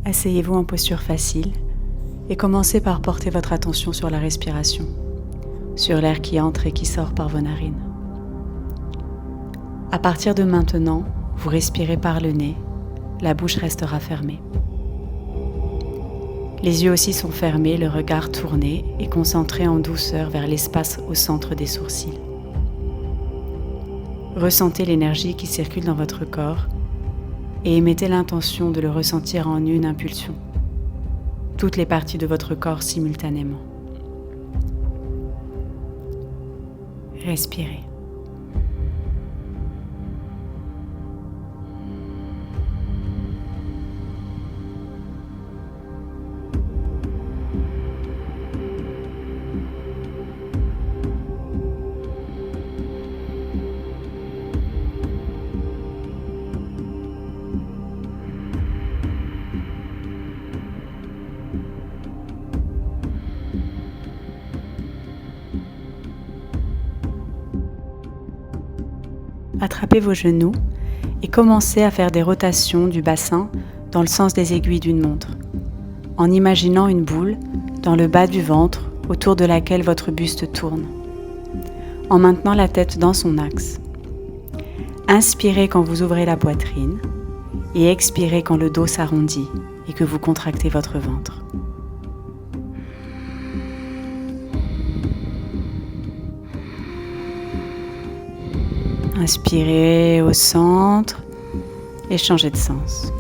Asseyez-vous en posture facile et commencez par porter votre attention sur la respiration, sur l'air qui entre et qui sort par vos narines. À partir de maintenant, vous respirez par le nez, la bouche restera fermée. Les yeux aussi sont fermés, le regard tourné et concentré en douceur vers l'espace au centre des sourcils. Ressentez l'énergie qui circule dans votre corps et émettez l'intention de le ressentir en une impulsion, toutes les parties de votre corps simultanément. Respirez. Attrapez vos genoux et commencez à faire des rotations du bassin dans le sens des aiguilles d'une montre, en imaginant une boule dans le bas du ventre autour de laquelle votre buste tourne, en maintenant la tête dans son axe. Inspirez quand vous ouvrez la poitrine et expirez quand le dos s'arrondit et que vous contractez votre ventre. Inspirez au centre et changez de sens.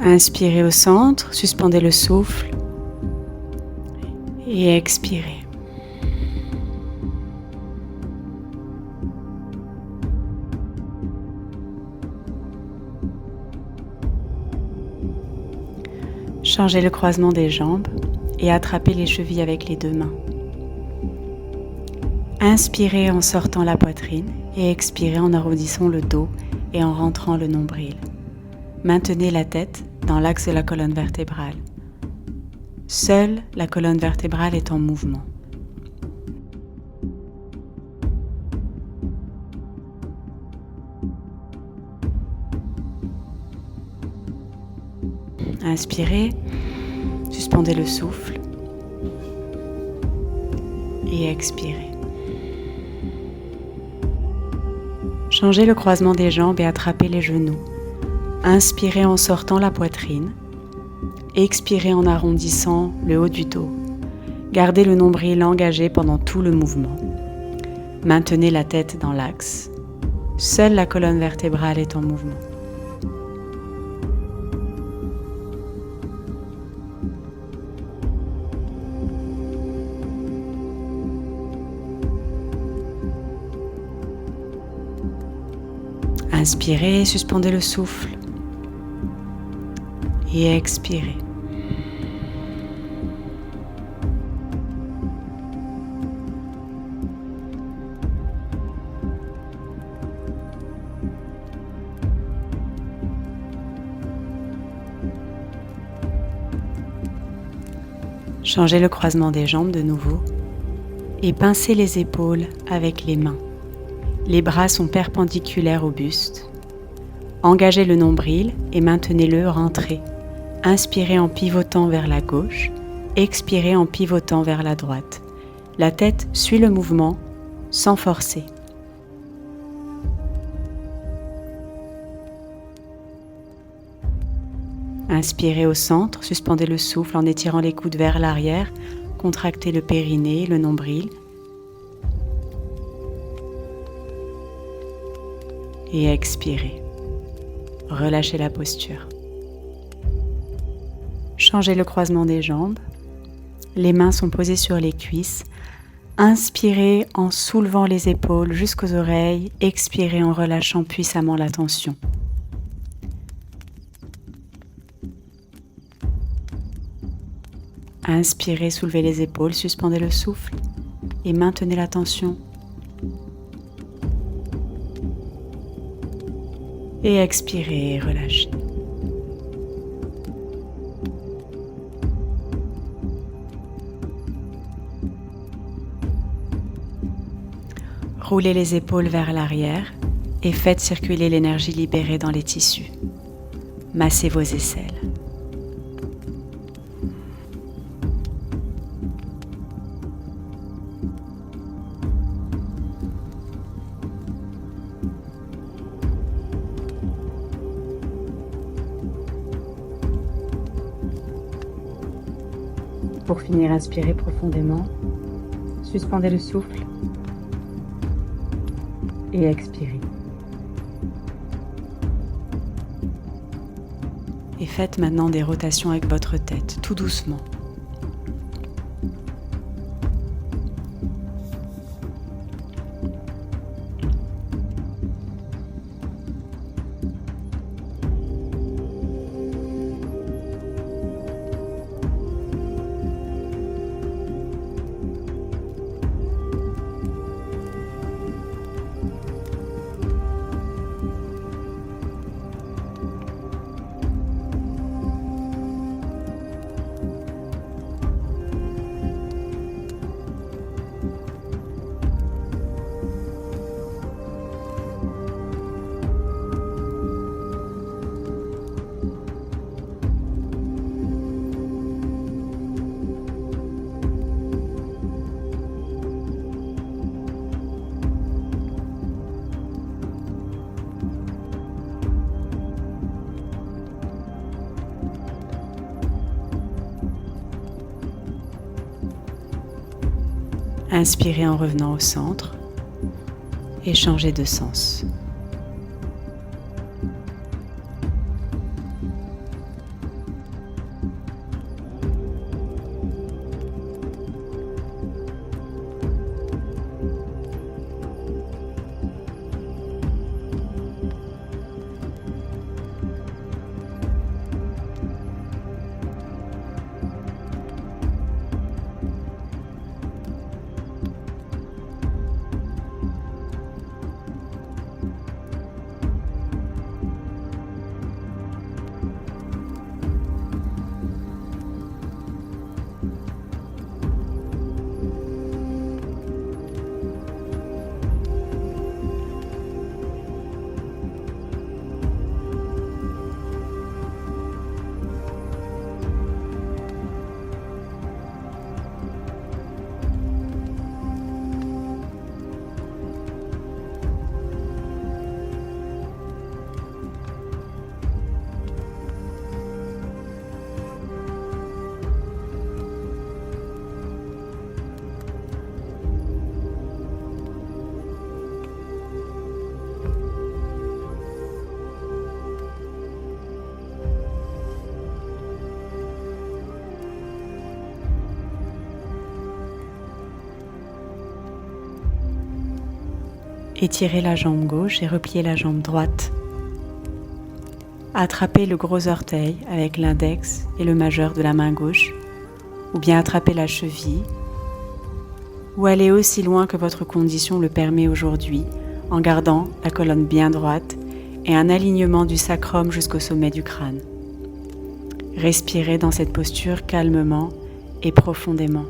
Inspirez au centre, suspendez le souffle et expirez. Changez le croisement des jambes et attrapez les chevilles avec les deux mains. Inspirez en sortant la poitrine et expirez en arrondissant le dos et en rentrant le nombril. Maintenez la tête dans l'axe de la colonne vertébrale. Seule la colonne vertébrale est en mouvement. Inspirez, suspendez le souffle et expirez. Changez le croisement des jambes et attrapez les genoux. Inspirez en sortant la poitrine, expirez en arrondissant le haut du dos. Gardez le nombril engagé pendant tout le mouvement. Maintenez la tête dans l'axe. Seule la colonne vertébrale est en mouvement. Inspirez, suspendez le souffle et expirez. Changez le croisement des jambes de nouveau et pincez les épaules avec les mains. Les bras sont perpendiculaires au buste. Engagez le nombril et maintenez-le rentré. Inspirez en pivotant vers la gauche, expirez en pivotant vers la droite. La tête suit le mouvement sans forcer. Inspirez au centre, suspendez le souffle en étirant les coudes vers l'arrière, contractez le périnée, le nombril. Et expirez. Relâchez la posture. Changez le croisement des jambes. Les mains sont posées sur les cuisses. Inspirez en soulevant les épaules jusqu'aux oreilles. Expirez en relâchant puissamment la tension. Inspirez, soulevez les épaules, suspendez le souffle. et maintenez la tension. Et expirez et relâchez. Roulez les épaules vers l'arrière et faites circuler l'énergie libérée dans les tissus. Massez vos aisselles. Pour finir, inspirez profondément, suspendez le souffle et expirez. Et faites maintenant des rotations avec votre tête, tout doucement. Inspirez en revenant au centre et changez de sens. Étirez la jambe gauche et repliez la jambe droite. Attrapez le gros orteil avec l'index et le majeur de la main gauche, ou bien attrapez la cheville, ou allez aussi loin que votre condition le permet aujourd'hui, en gardant la colonne bien droite et un alignement du sacrum jusqu'au sommet du crâne. Respirez dans cette posture calmement et profondément.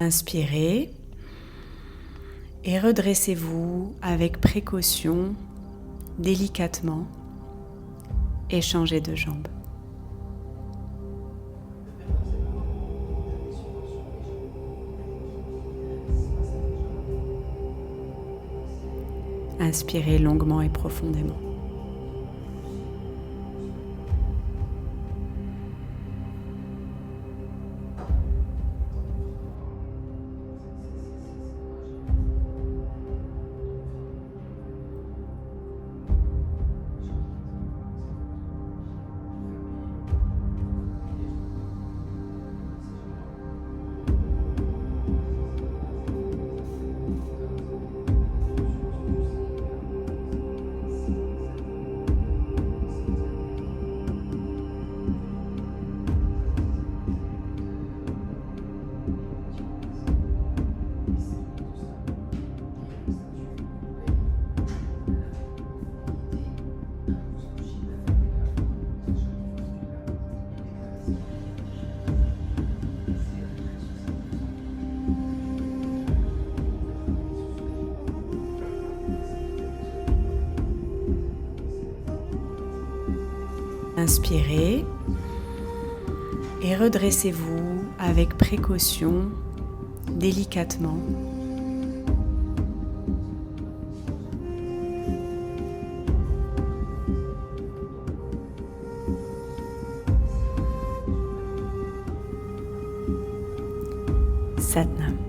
Inspirez et redressez-vous avec précaution, délicatement, et changez de jambe. Inspirez longuement et profondément. Inspirez et redressez-vous avec précaution, délicatement. Sat Nam.